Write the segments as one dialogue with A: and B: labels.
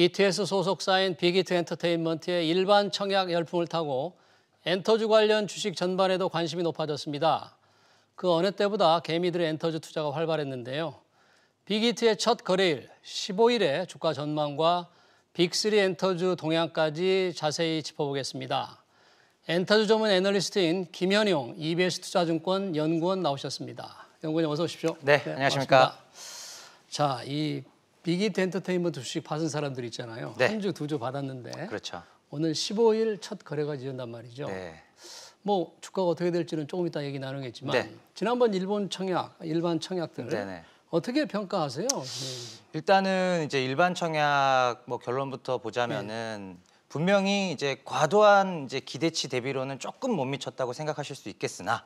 A: BTS 소속사인 빅히트 엔터테인먼트의 일반 청약 열풍을 타고 엔터주 관련 주식 전반에도 관심이 높아졌습니다. 그 어느 때보다 개미들의 엔터주 투자가 활발했는데요. 빅히트의 첫 거래일 15일에 주가 전망과 빅3 엔터주 동향까지 자세히 짚어보겠습니다. 엔터주 전문 애널리스트인 김현용 EBS 투자증권 연구원 나오셨습니다. 연구원님 어서 오십시오.
B: 네, 안녕하십니까.
A: 반갑습니다. 자, 이 빅히트 엔터테인먼트 주식 받은 사람들 있잖아요.
B: 네.
A: 한 주, 두 주 받았는데
B: 그렇죠. 오늘
A: 15일 첫 거래가 지었단 말이죠.
B: 네.
A: 뭐 주가가 어떻게 될지는 조금 이따 얘기 나누겠지만
B: 네.
A: 지난번 일반 청약들
B: 네네.
A: 어떻게 평가하세요?
B: 일단은 이제 일반 청약 뭐 결론부터 보자면은 분명히 이제 과도한 이제 기대치 대비로는 조금 못 미쳤다고 생각하실 수 있겠으나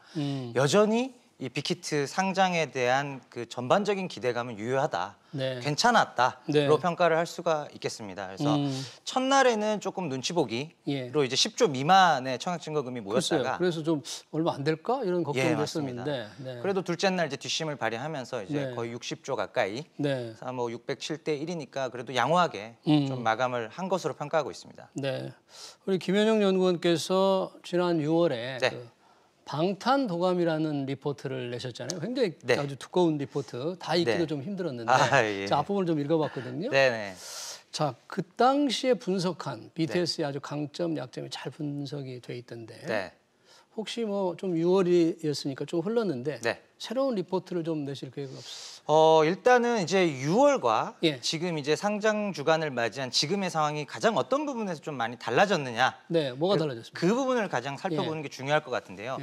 B: 여전히 이 빅히트 상장에 대한 그 전반적인 기대감은 유효하다,
A: 네.
B: 괜찮았다로
A: 네.
B: 평가를 할 수가 있겠습니다. 그래서 첫날에는 조금 눈치 보기로
A: 예.
B: 이제 10조 미만의 청약 증거금이 모였다가
A: 글쎄요. 그래서 좀 얼마 안 될까 이런 걱정이
B: 예,
A: 됐었는데 네.
B: 그래도 둘째 날 이제 뒷심을 발휘하면서 이제
A: 네.
B: 거의 60조 가까이,
A: 네.
B: 뭐 607대 1이니까 그래도 양호하게 좀 마감을 한 것으로 평가하고 있습니다.
A: 네. 우리 김현용 연구원께서 지난 6월에
B: 네.
A: 방탄도감이라는 리포트를 내셨잖아요. 굉장히
B: 네.
A: 아주 두꺼운 리포트. 다 읽기도
B: 네.
A: 좀 힘들었는데
B: 예.
A: 자, 앞부분을 좀 읽어봤거든요.
B: 네네.
A: 자, 그 당시에 분석한 BTS의 아주 강점, 약점이 잘 분석이 돼 있던데
B: 네.
A: 혹시 뭐 좀 6월이었으니까 좀 흘렀는데
B: 네.
A: 새로운 리포트를 좀 내실 계획은 없어요?
B: 일단은 이제 6월과
A: 예.
B: 지금 이제 상장 주간을 맞이한 지금의 상황이 가장 어떤 부분에서 좀 많이 달라졌느냐?
A: 네, 뭐가 달라졌습니까?
B: 그 부분을 가장 살펴보는 게 중요할 것 같은데요.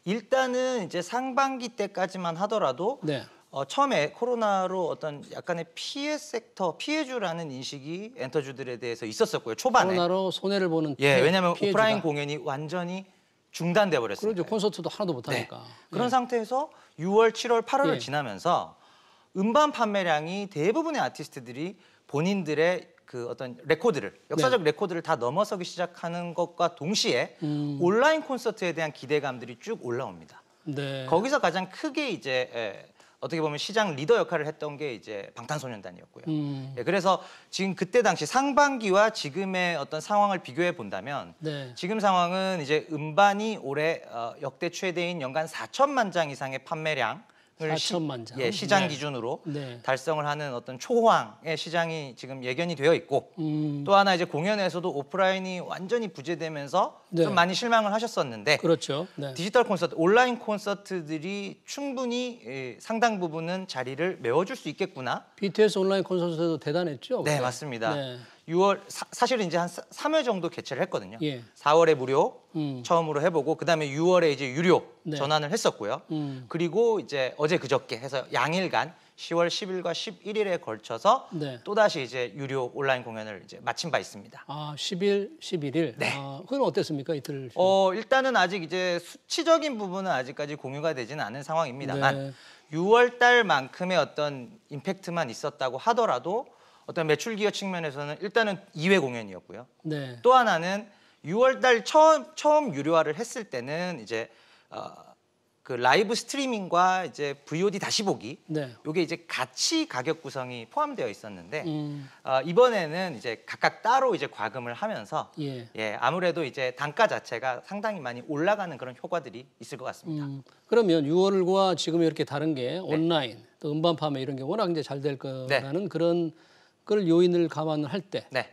B: 일단은 이제 상반기 때까지만 하더라도
A: 네.
B: 처음에 코로나로 어떤 약간의 피해 섹터, 피해주라는 인식이 엔터주들에 대해서 있었었고요. 초반에.
A: 코로나로 손해를 보는
B: 왜냐하면
A: 피해주다.
B: 오프라인 공연이 완전히 중단돼 버렸어요.
A: 그렇죠. 콘서트도 하나도 못 하니까.
B: 네. 그런 상태에서 6월, 7월, 8월을
A: 예.
B: 지나면서 음반 판매량이 대부분의 아티스트들이 본인들의 그 어떤 레코드를, 역사적 레코드를 다 넘어서기 시작하는 것과 동시에 온라인 콘서트에 대한 기대감들이 쭉 올라옵니다.
A: 네.
B: 거기서 가장 크게 이제 어떻게 보면 시장 리더 역할을 했던 게 이제 방탄소년단이었고요. 그래서 지금 그때 당시 상반기와 지금의 어떤 상황을 비교해 본다면
A: 네.
B: 지금 상황은 이제 음반이 올해 역대 최대인 연간 4천만 장 이상의 판매량을
A: 4천만 장.
B: 시장
A: 네.
B: 기준으로
A: 네.
B: 달성을 하는 어떤 초호황의 시장이 지금 예견이 되어 있고 또 하나 이제 공연에서도 오프라인이 완전히 부재되면서
A: 네.
B: 좀 많이 실망을 하셨었는데
A: 그렇죠. 네.
B: 디지털 콘서트, 온라인 콘서트들이 충분히 상당 부분은 자리를 메워줄 수 있겠구나.
A: BTS 온라인 콘서트도 대단했죠.
B: 네,
A: 그때?
B: 맞습니다.
A: 네.
B: 6월 사실은 이제 한 3회 정도 개최를 했거든요.
A: 예.
B: 4월에 무료 처음으로 해보고 그다음에 6월에 이제 유료
A: 네.
B: 전환을 했었고요. 그리고 이제 어제 그저께 해서 양일간 10월 10일과 11일에 걸쳐서
A: 네.
B: 또다시 이제 유료 온라인 공연을 이제 마친 바 있습니다.
A: 아, 10일, 11일.
B: 네.
A: 그건 어땠습니까? 이틀.
B: 일단은 아직 이제 수치적인 부분은 아직까지 공유가 되지는 않은 상황입니다만
A: 네.
B: 6월 달만큼의 어떤 임팩트만 있었다고 하더라도 어떤 매출 기여 측면에서는 일단은 2회 공연이었고요.
A: 네.
B: 또 하나는 6월 달 처음 유료화를 했을 때는 이제 그 라이브 스트리밍과 이제 VOD 다시 보기
A: 네.
B: 요게 이제 같이 가격 구성이 포함되어 있었는데 이번에는 이제 각각 따로 이제 과금을 하면서
A: 예.
B: 아무래도 이제 단가 자체가 상당히 많이 올라가는 그런 효과들이 있을 것 같습니다.
A: 그러면 6월과 지금 이렇게 다른 게 온라인, 또 음반 판매 이런 게 워낙 이제 잘 될 거라는 그런 걸 요인을 감안할 때
B: 네.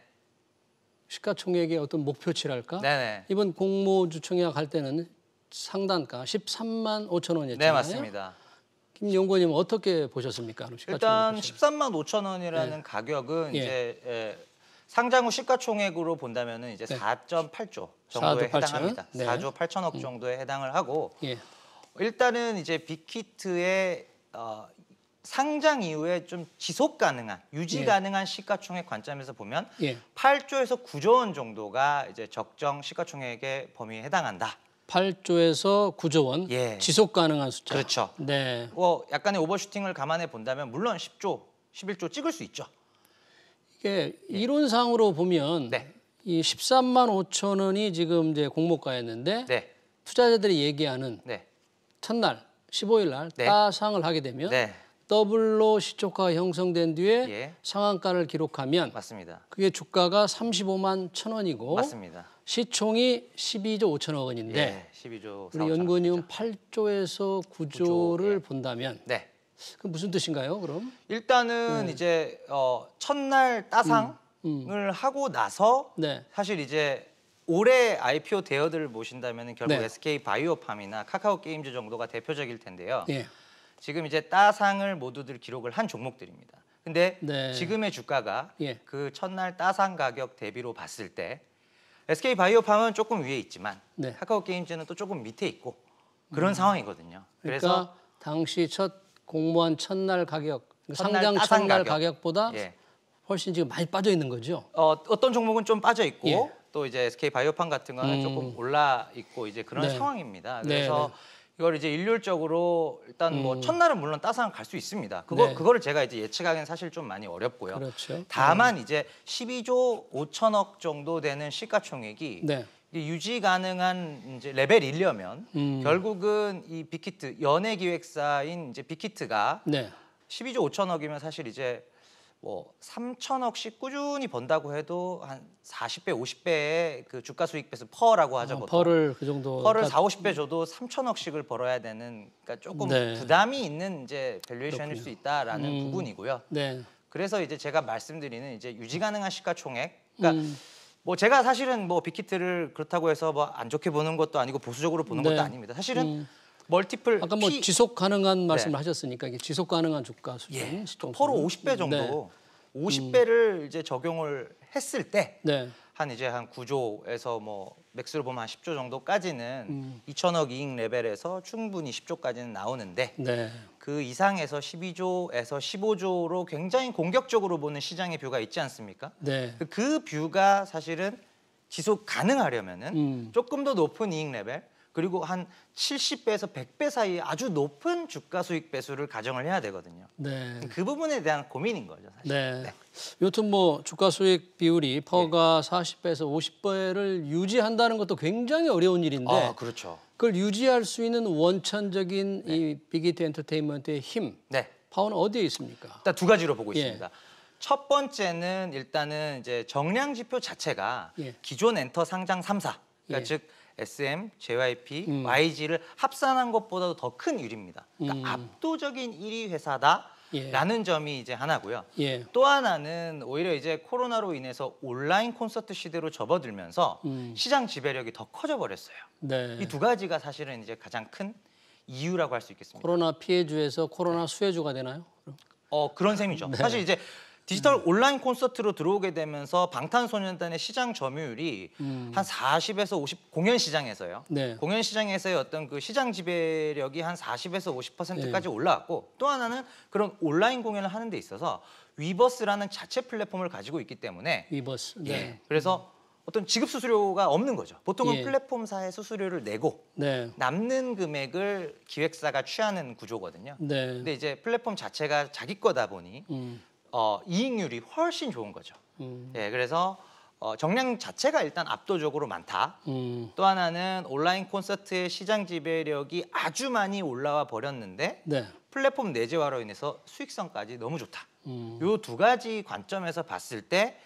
A: 시가총액의 어떤 목표치랄까?
B: 네네.
A: 이번 공모주 청약 할 때는 상단가 13만 5천 원이었잖아요.
B: 네, 맞습니다.
A: 김 연구원님 어떻게 보셨습니까?
B: 일단 13만 5천 원이라는 가격은 이제 상장 후 시가총액으로 본다면은 이제 4.8조 정도에
A: 4조 8천?
B: 해당합니다.
A: 네.
B: 4조 8천억 정도에 해당을 하고
A: 예.
B: 일단은 이제 빅히트의 상장 이후에 좀 지속 가능한, 유지 가능한 시가총액 관점에서 보면 8조에서 9조 원 정도가 이제 적정 시가총액의 범위에 해당한다.
A: 8조에서 9조 원 지속 가능한 숫자.
B: 그렇죠.
A: 네.
B: 약간의 오버슈팅을 감안해 본다면 물론 10조, 11조 찍을 수 있죠.
A: 이게 이론상으로 보면 이 13만 5천 원이 지금 이제 공모가였는데 투자자들이 얘기하는 첫날 15일 날 따상을 하게 되면 더블로 시초가가 형성된 뒤에
B: 예.
A: 상한가를 기록하면
B: 맞습니다.
A: 그게 주가가 35만 1,000원이고
B: 맞습니다.
A: 시총이 12조 5천억 원인데
B: 예, 12조
A: 우리 연구원님은 8조에서 9조를
B: 예.
A: 본다면
B: 네.
A: 그 무슨 뜻인가요? 그럼?
B: 일단은 이제 첫날 따상을 하고 나서
A: 네.
B: 사실 이제 올해 IPO 대여들을 보신다면 결국
A: 네.
B: SK 바이오팜이나 카카오 게임즈 정도가 대표적일 텐데요.
A: 예.
B: 지금 이제 따상을 모두들 기록을 한 종목들입니다. 근데
A: 네.
B: 지금의 주가가
A: 예.
B: 그 첫날 따상 가격 대비로 봤을 때 SK 바이오팜은 조금 위에 있지만
A: 네.
B: 카카오 게임즈는 또 조금 밑에 있고 그런 상황이거든요.
A: 그러니까
B: 그래서
A: 당시 첫 공모한 첫날 가격,
B: 첫날
A: 상장
B: 따상
A: 첫날
B: 가격.
A: 가격보다
B: 예.
A: 훨씬 지금 많이 빠져 있는 거죠.
B: 어떤 종목은 좀 빠져 있고
A: 예.
B: 또 이제 SK 바이오팜 같은 거는 조금 올라 있고 이제 그런
A: 네.
B: 상황입니다.
A: 네,
B: 그래서 이걸 이제 일률적으로 일단 뭐 첫날은 물론 따상 갈 수 있습니다.
A: 네.
B: 그거를 제가 이제 예측하기는 사실 좀 많이 어렵고요.
A: 그렇죠.
B: 다만 이제 12조 5천억 정도 되는 시가총액이
A: 네.
B: 이게 유지 가능한 이제 레벨이려면 결국은 이 빅히트 연예 기획사인 이제 빅히트가
A: 네.
B: 12조 5천억이면 사실 이제 뭐 3천억씩 꾸준히 번다고 해도 한 40배, 50배의 그 주가 수익 배수 퍼라고 하죠. 보통.
A: 펄을 그 정도.
B: 퍼를 4, 50배 줘도 3천억씩을 벌어야 되는 그러니까 조금
A: 네.
B: 부담이 있는 이제 밸류에이션일 수 있다라는 부분이고요.
A: 네.
B: 그래서 이제 제가 말씀드리는 이제 유지 가능한 시가총액. 그러니까 뭐 제가 사실은 뭐 빅히트를 그렇다고 해서 뭐 안 좋게 보는 것도 아니고 보수적으로 보는
A: 네.
B: 것도 아닙니다. 사실은 멀티플
A: 아까 뭐 지속 가능한 말씀을
B: 네.
A: 하셨으니까 이게 지속 가능한 주가 수준.
B: 예,
A: 시총
B: 퍼로
A: 수준.
B: 50배 정도, 50배를 이제 적용을 했을 때
A: 네.
B: 한 이제 한 9조에서 뭐 맥스로 보면 한 10조 정도까지는 2천억 이익 레벨에서 충분히 10조까지는 나오는데
A: 네.
B: 그 이상에서 12조에서 15조로 굉장히 공격적으로 보는 시장의 뷰가 있지 않습니까?
A: 네.
B: 그 뷰가 사실은 지속 가능하려면은 조금 더 높은 이익 레벨 그리고 한 70배에서 100배 사이 아주 높은 주가 수익 배수를 가정을 해야 되거든요.
A: 네.
B: 그 부분에 대한 고민인 거죠, 사실.
A: 네. 여튼 뭐 주가 수익 비율이 퍼가 40배에서 50배를 유지한다는 것도 굉장히 어려운 일인데
B: 아, 그렇죠.
A: 그걸 유지할 수 있는 원천적인 이 빅히트 엔터테인먼트의 힘,
B: 네.
A: 파워는 어디에 있습니까?
B: 일단 두 가지로 보고
A: 예.
B: 있습니다. 첫 번째는 일단은 이제 정량 지표 자체가
A: 예.
B: 기존 엔터 상장 3사, 그러니까
A: 예.
B: 즉 SM, JYP, YG를 합산한 것보다도 더 큰 일입니다. 그러니까 압도적인 1위 회사다라는 점이 이제 하나고요.
A: 예.
B: 또 하나는 오히려 이제 코로나로 인해서 온라인 콘서트 시대로 접어들면서 시장 지배력이 더 커져 버렸어요.
A: 네.
B: 이 두 가지가 사실은 이제 가장 큰 이유라고 할 수 있겠습니다.
A: 코로나 피해주에서 코로나 수혜주가 되나요? 그럼?
B: 그런 셈이죠.
A: 네.
B: 사실 이제 디지털 온라인 콘서트로 들어오게 되면서 방탄소년단의 시장 점유율이 한 40에서 50 공연 시장에서요.
A: 네.
B: 공연 시장에서의 어떤 그 시장 지배력이 한 40에서 50%까지 올라왔고 또 하나는 그런 온라인 공연을 하는 데 있어서 위버스라는 자체 플랫폼을 가지고 있기 때문에
A: 위버스. 네.
B: 예. 그래서 어떤 지급 수수료가 없는 거죠. 보통은
A: 예.
B: 플랫폼사의 수수료를 내고
A: 네.
B: 남는 금액을 기획사가 취하는 구조거든요.
A: 네.
B: 근데 이제 플랫폼 자체가 자기 거다 보니 이익률이 훨씬 좋은 거죠. 예, 그래서 정량 자체가 일단 압도적으로 많다. 또 하나는 온라인 콘서트의 시장 지배력이 아주 많이 올라와 버렸는데
A: 네.
B: 플랫폼 내재화로 인해서 수익성까지 너무 좋다. 요 두 가지 관점에서 봤을 때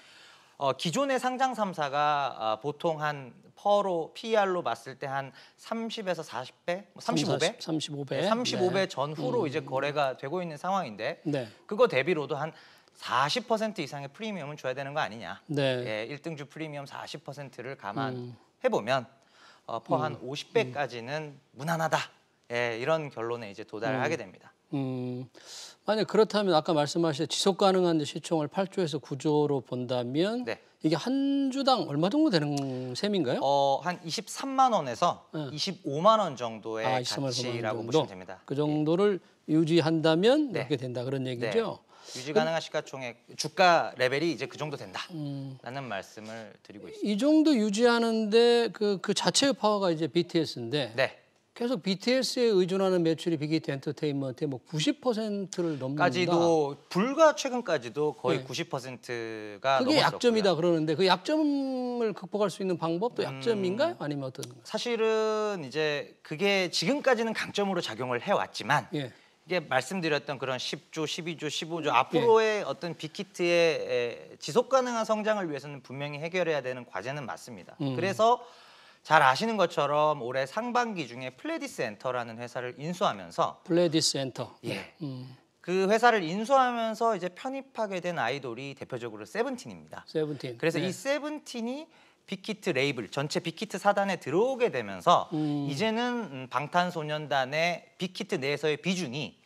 B: 기존의 상장 3사가 보통 한 퍼로 PER로 봤을 때 한 30에서 40배, 35배,
A: 35배.
B: 네, 35배
A: 네.
B: 전후로 이제 거래가 되고 있는 상황인데
A: 네.
B: 그거 대비로도 한 40% 이상의 프리미엄은 줘야 되는 거 아니냐.
A: 네.
B: 예, 1등주 프리미엄 40%를 감안해 보면 퍼 한 50배까지는 무난하다. 예, 이런 결론에 이제 도달하게 됩니다.
A: 만약 그렇다면 아까 말씀하신 지속 가능한 시총을 8조에서 9조로 본다면
B: 네.
A: 이게 한 주당 얼마 정도 되는 셈인가요?
B: 한 23만 원에서 25만 원 정도의
A: 23만 원
B: 가치라고
A: 정도?
B: 보시면 됩니다.
A: 그 정도를 유지한다면
B: 네.
A: 이렇게 된다 그런
B: 네.
A: 얘기죠.
B: 유지 가능한 시가총액 주가 레벨이 이제 그 정도 된다라는 말씀을 드리고 있습니다.
A: 이 정도 유지하는데 그 자체의 파워가 이제 BTS인데
B: 네.
A: 계속 BTS에 의존하는 매출이 빅히트 엔터테인먼트의 뭐 90%를 넘는다.
B: 까지도 불과 최근까지도 거의
A: 네.
B: 90%가
A: 그게
B: 넘었었고요.
A: 약점이다 그러는데 그 약점을 극복할 수 있는 방법도 약점인가요? 아니면 어떤?
B: 사실은 이제 그게 지금까지는 강점으로 작용을 해왔지만
A: 예.
B: 이게 말씀드렸던 그런 10조, 12조, 15조 앞으로의 어떤 빅히트의 지속 가능한 성장을 위해서는 분명히 해결해야 되는 과제는 맞습니다. 그래서 잘 아시는 것처럼 올해 상반기 중에 플레디스 엔터라는 회사를 인수하면서
A: 플레디스 엔터.
B: 예. 그 회사를 인수하면서 이제 편입하게 된 아이돌이 대표적으로 세븐틴입니다.
A: 세븐틴.
B: 그래서 이 세븐틴이 빅히트 레이블 전체 빅히트 사단에 들어오게 되면서 이제는 방탄소년단의 빅히트 내에서의 비중이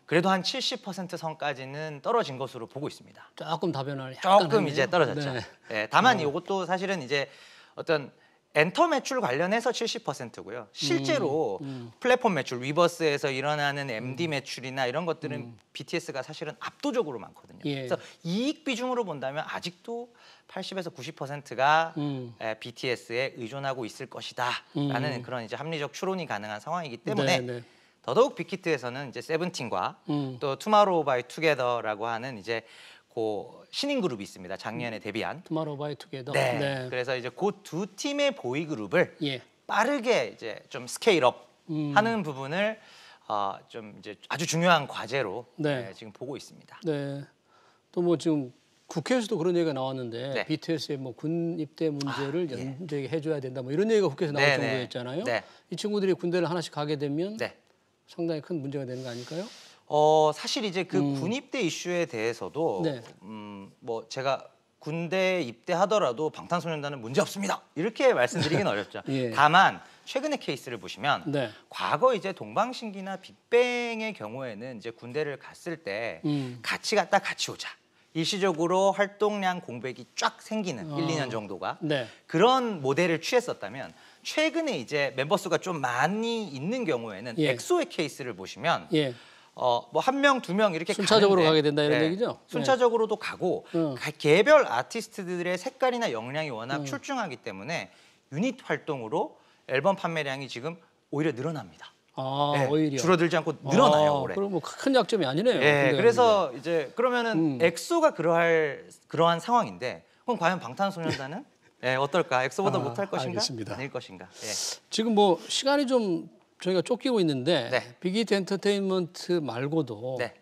B: 그래도 한 70% 선까지는 떨어진 것으로 보고 있습니다.
A: 조금 다변화를 약간
B: 조금
A: 했네요.
B: 이제 떨어졌죠.
A: 네.
B: 네, 다만 이것도 사실은 이제 어떤 엔터 매출 관련해서 70%고요. 실제로 플랫폼 매출, 위버스에서 일어나는 MD 매출이나 이런 것들은 BTS가 사실은 압도적으로 많거든요.
A: 예.
B: 그래서 이익 비중으로 본다면 아직도 80에서 90%가 BTS에 의존하고 있을 것이다라는 그런 이제 합리적 추론이 가능한 상황이기 때문에
A: 네.
B: 더더욱 빅히트에서는 이제 세븐틴과 또 투마로우 바이 투게더라고 하는 이제 그 신인 그룹이 있습니다. 작년에 데뷔한.
A: 투마로우 바이 투게더.
B: 네. 그래서 이제 그 두 팀의 보이 그룹을
A: 예.
B: 빠르게 이제 좀 스케일업 하는 부분을 좀 이제 아주 중요한 과제로
A: 네.
B: 지금 보고 있습니다.
A: 네. 또 뭐 지금 국회에서도 그런 얘기가 나왔는데
B: 네.
A: BTS의 뭐 군 입대 문제를 연대해줘야 된다. 뭐 이런 얘기가 국회에서 나올
B: 네,
A: 정도였잖아요.
B: 네.
A: 이 친구들이 군대를 하나씩 가게 되면
B: 네.
A: 상당히 큰 문제가 되는 거 아닐까요?
B: 사실 이제 그 군입대 이슈에 대해서도
A: 네.
B: 뭐 제가 군대 입대하더라도 방탄소년단은 문제 없습니다. 이렇게 말씀드리긴 어렵죠.
A: 예.
B: 다만 최근의 케이스를 보시면
A: 네.
B: 과거 이제 동방신기나 빅뱅의 경우에는 이제 군대를 갔을 때 같이 갔다 같이 오자. 일시적으로 활동량 공백이 쫙 생기는 1, 2년 정도가
A: 네.
B: 그런 모델을 취했었다면 최근에 이제 멤버 수가 좀 많이 있는 경우에는
A: 예.
B: 엑소의 케이스를 보시면
A: 예.
B: 뭐 한 명, 두 명 이렇게
A: 순차적으로
B: 가는데,
A: 가게 된다 이런 얘기죠?
B: 순차적으로도 가고 개별 아티스트들의 색깔이나 역량이 워낙 출중하기 때문에 유닛 활동으로 앨범 판매량이 지금 오히려 늘어납니다.
A: 아, 오히려
B: 줄어들지 않고 늘어나요, 올해.
A: 그럼 뭐 큰 약점이 아니네요.
B: 예, 그래서 이제 그러면은 엑소가 그러한 상황인데 그럼 과연 방탄소년단은 어떨까? 엑소보다 못할 것인가?
A: 알겠습니다.
B: 아닐 것인가? 예.
A: 지금 뭐 시간이 좀 저희가 쫓기고 있는데
B: 네.
A: 빅히트 엔터테인먼트 말고도
B: 네.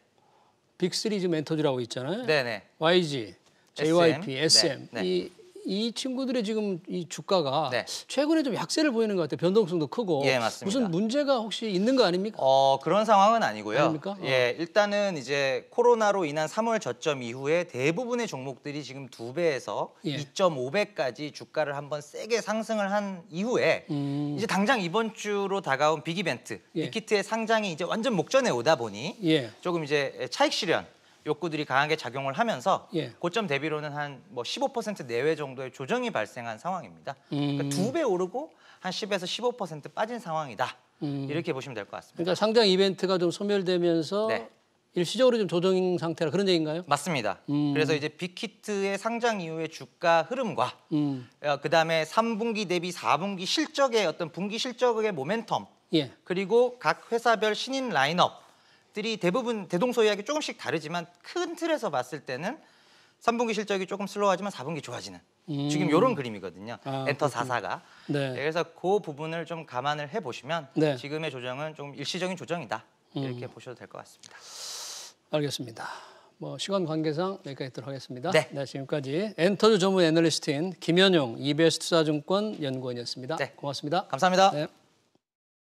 A: 빅3 지금 엔터주라고 있잖아요.
B: 네네.
A: YG, JYP,
B: SM.
A: SM.
B: 네.
A: 이 친구들의 지금 이 주가가
B: 네.
A: 최근에 좀 약세를 보이는 것 같아요. 변동성도 크고.
B: 예, 맞습니다.
A: 무슨 문제가 혹시 있는 거 아닙니까?
B: 그런 상황은 아니고요.
A: 아닙니까?
B: 예, 일단은 이제 코로나로 인한 3월 저점 이후에 대부분의 종목들이 지금 2배에서
A: 예.
B: 2.5배까지 주가를 한번 세게 상승을 한 이후에 이제 당장 이번 주로 다가온 빅 이벤트,
A: 예.
B: 빅히트의 상장이 이제 완전 목전에 오다 보니
A: 예.
B: 조금 이제 차익 실현 욕구들이 강하게 작용을 하면서
A: 예.
B: 고점 대비로는 한 뭐 15% 내외 정도의 조정이 발생한 상황입니다. 그러니까 2배 오르고 한 10에서 15% 빠진 상황이다. 이렇게 보시면 될 것 같습니다.
A: 그러니까 상장 이벤트가 좀 소멸되면서
B: 네.
A: 일시적으로 좀 조정 상태라 그런 얘기인가요?
B: 맞습니다. 그래서 이제 빅히트의 상장 이후의 주가 흐름과 그다음에 3분기 대비 4분기 실적의 어떤 분기 실적의 모멘텀
A: 예.
B: 그리고 각 회사별 신인 라인업들이 대부분 대동소이하게 조금씩 다르지만 큰 틀에서 봤을 때는 3분기 실적이 조금 슬로우하지만 4분기 좋아지는 지금 이런 그림이거든요. 엔터 4사가.
A: 네.
B: 그래서 그 부분을 좀 감안을 해보시면
A: 네.
B: 지금의 조정은 좀 일시적인 조정이다. 이렇게 보셔도 될 것 같습니다.
A: 알겠습니다. 뭐 시간 관계상 여기까지 하도록 하겠습니다.
B: 네.
A: 지금까지 엔터주 전문 애널리스트인 김현용 EBS 투자증권 연구원이었습니다.
B: 네.
A: 고맙습니다.
B: 감사합니다.
A: 네.